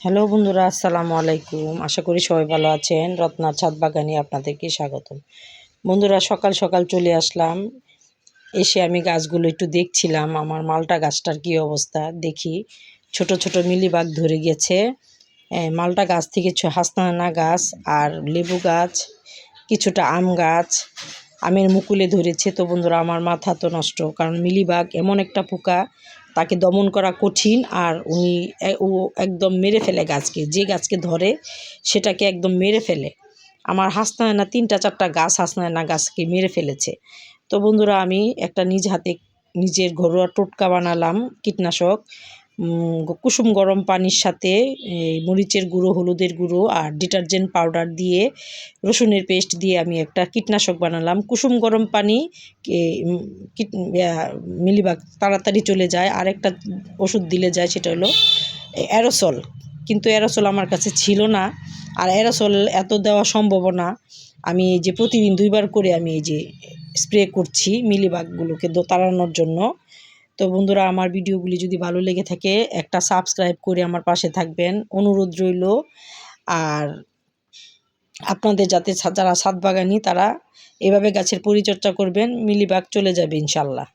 Hello বন্ধুরা, আসসালামু আলাইকুম। আশা করি সবাই ভালো আছেন। রত্নার ছাদ বাগানে আপনাদেরকে স্বাগতম। বন্ধুরা, সকাল সকাল চলে আসলাম। এসে আমি গাছগুলো একটু দেখছিলাম, আমার মালটা গাছটার কী অবস্থা। দেখি ছোট ছোট মিলিবাগ ধরে গেছে। মালটা গাছ থেকে হাসনাহেনা গাছ আর লেবু গাছ, কিছুটা আম গাছ, আমের মুকুলে ধরেছে। তো বন্ধুরা, আমার মাথা তো নষ্ট, কারণ মিলিবাগ এমন একটা পোকা, তাকে দমন করা কঠিন। আর ও একদম মেরে ফেলে গাছকে, যে গাছকে ধরে সেটাকে একদম মেরে ফেলে। আমার হাসনাহেনা 3-4টা গাছ হাসনাহেনা গাছকে মেরে ফেলেছে। তো বন্ধুরা, আমি একটা নিজ হাতে নিজের ঘরোয়া টোটকা বানালাম। কীটনাশক কুসুম গরম পানির সাথে মরিচের গুঁড়ো, হলুদের গুঁড়ো আর ডিটারজেন্ট পাউডার দিয়ে, রসুনের পেস্ট দিয়ে আমি একটা কীটনাশক বানালাম। কুসুম গরম পানি মিলিবাগ তাড়াতাড়ি চলে যায়। আরেকটা ওষুধ দিলে যায়, সেটা হলো অ্যারোসল। কিন্তু অ্যারোসল আমার কাছে ছিল না, আর অ্যারোসল এত দেওয়া সম্ভব না। আমি এই যে প্রতিদিন 2বার করে আমি এই যে স্প্রে করছি মিলিবাগগুলোকে তাড়ানোর জন্য। তো বন্ধুরা, আমার ভিডিওগুলি যদি ভালো লেগে থাকে একটা সাবস্ক্রাইব করে আমার পাশে থাকবেন, অনুরোধ রইল। আর আপনাদের যারা ছাদ বাগানি তারা এভাবে গাছের পরিচর্যা করবেন, মিলিবাগ চলে যাবে ইনশাল্লাহ।